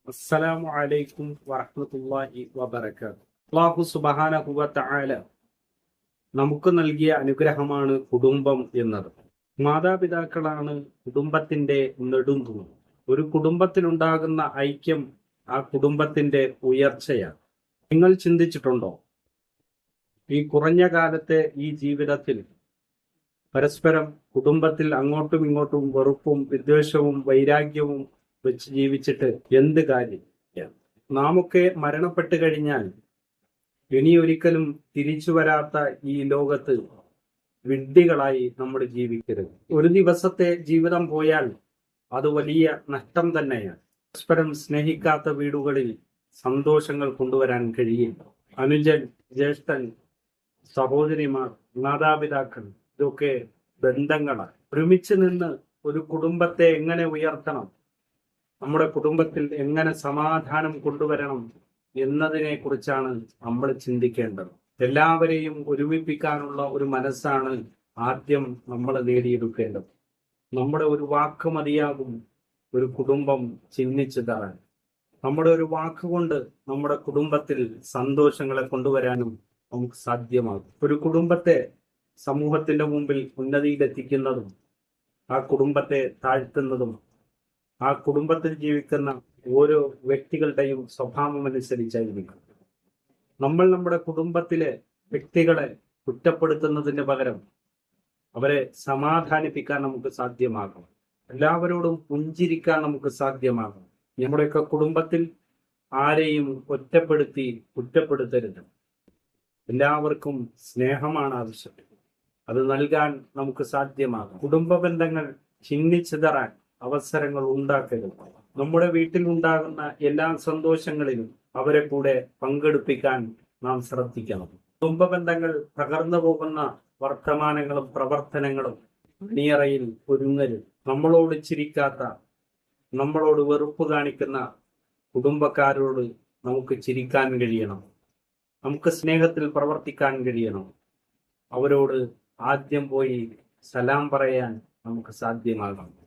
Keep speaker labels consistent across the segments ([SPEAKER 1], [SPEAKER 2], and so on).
[SPEAKER 1] അസ്സലാമു അലൈക്കും വറഹ്മത്തുള്ളാഹി വബറകാതുഹു. അല്ലാഹു സുബ്ഹാനഹു വ തആല നമുക്ക് നൽകിയ അനുഗ്രഹമാണ് കുടുംബം എന്നത്. മാതാപിതാക്കളാണ് കുടുംബത്തിന്റെ നെടുന്തൂൺ. ഒരു കുടുംബത്തിലുണ്ടാകുന്ന ഐക്യം ആ കുടുംബത്തിന്റെ ഉയർച്ചയാണ്. നിങ്ങൾ ചിന്തിച്ചിട്ടുണ്ടോ, ഈ കുറഞ്ഞ കാലത്തെ ഈ ജീവിതത്തിൽ പരസ്പരം കുടുംബത്തിൽ അങ്ങോട്ടും ഇങ്ങോട്ടും വെറുപ്പും വിദ്വേഷവും വൈരാഗ്യവും വെച്ച് ജീവിച്ചിട്ട് എന്ത് കാര്യം? നാമൊക്കെ മരണപ്പെട്ട് കഴിഞ്ഞാൽ ഇനി ഒരിക്കലും തിരിച്ചു വരാത്ത ഈ ലോകത്ത് വിഡ്ഢികളായി നമ്മൾ ജീവിക്കരുത്. ഒരു ദിവസത്തെ ജീവിതം പോയാൽ അത് വലിയ നഷ്ടം തന്നെയാണ്. പരസ്പരം സ്നേഹിക്കാത്ത വീടുകളിൽ സന്തോഷങ്ങൾ കൊണ്ടുവരാൻ കഴിയില്ല. അനുജൻ, ജ്യേഷ്ഠൻ, സഹോദരിമാർ, മാതാപിതാക്കൾ, ഇതൊക്കെ ബന്ധങ്ങളാണ്. ഒരുമിച്ച് നിന്ന് ഒരു കുടുംബത്തെ എങ്ങനെ ഉയർത്തണം, നമ്മുടെ കുടുംബത്തിൽ എങ്ങനെ സമാധാനം കൊണ്ടുവരണം എന്നതിനെ കുറിച്ചാണ് നമ്മൾ ചിന്തിക്കേണ്ടത്. എല്ലാവരെയും ഒരുമിപ്പിക്കാനുള്ള ഒരു മനസ്സാണ് ആദ്യം നമ്മൾ നേടിയെടുക്കേണ്ടത്. നമ്മുടെ ഒരു വാക്ക് മതിയാകും ഒരു കുടുംബം ചിഹ്നിച്ചതാണ്. നമ്മുടെ ഒരു വാക്കുകൊണ്ട് നമ്മുടെ കുടുംബത്തിൽ സന്തോഷങ്ങളെ കൊണ്ടുവരാനും നമുക്ക് സാധ്യമാകും. ഒരു കുടുംബത്തെ സമൂഹത്തിന്റെ മുമ്പിൽ ഉന്നതിയിലെത്തിക്കുന്നതും ആ കുടുംബത്തെ താഴ്ത്തുന്നതും ആ കുടുംബത്തിൽ ജീവിക്കുന്ന ഓരോ വ്യക്തികളുടെയും സ്വഭാവം അനുസരിച്ചായിരിക്കും. നമ്മൾ നമ്മുടെ കുടുംബത്തിലെ വ്യക്തികളെ കുറ്റപ്പെടുത്തുന്നതിന് പകരം അവരെ സമാധാനിപ്പിക്കാൻ നമുക്ക് സാധ്യമാകും. എല്ലാവരോടും പുഞ്ചിരിക്കാൻ നമുക്ക് സാധ്യമാകും. നമ്മുടെയൊക്കെ കുടുംബത്തിൽ ആരെയും ഒറ്റപ്പെടുത്തി കുറ്റപ്പെടുത്തരുത്. എല്ലാവർക്കും സ്നേഹമാണ് ആവശ്യം. അത് നൽകാൻ നമുക്ക് സാധ്യമാകും. കുടുംബ ബന്ധങ്ങൾ ചിന്നിച്ചിതറാൻ അവസരങ്ങൾ ഉണ്ടാക്കരുത്. നമ്മുടെ വീട്ടിൽ ഉണ്ടാകുന്ന എല്ലാ സന്തോഷങ്ങളിലും അവരെ കൂടെ പങ്കെടുപ്പിക്കാൻ നാം ശ്രദ്ധിക്കണം. കുടുംബ ബന്ധങ്ങൾ തകർന്നു പോകുന്ന വർത്തമാനങ്ങളും പ്രവർത്തനങ്ങളും അണിയറയിൽ ഒരുങ്ങരുത്. നമ്മളോട് ചിരിക്കാത്ത, നമ്മളോട് വെറുപ്പ് കാണിക്കുന്ന കുടുംബക്കാരോട് നമുക്ക് ചിരിക്കാൻ കഴിയണം. നമുക്ക് സ്നേഹത്തിൽ പ്രവർത്തിക്കാൻ കഴിയണം. അവരോട് ആദ്യം പോയി സലാം പറയാൻ നമുക്ക് സാധ്യമാകണം.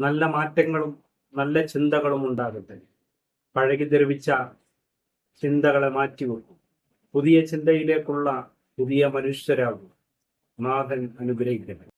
[SPEAKER 1] നല്ല മാറ്റങ്ങളും നല്ല ചിന്തകളും ഉണ്ടാകട്ടെ. പഴകി ദ്രവിച്ച ചിന്തകളെ മാറ്റിവെക്കും. പുതിയ ചിന്തയിലേക്കുള്ള പുതിയ മനുഷ്യരാകും. നാഥൻ അനുഗ്രഹിക്കട്ടെ.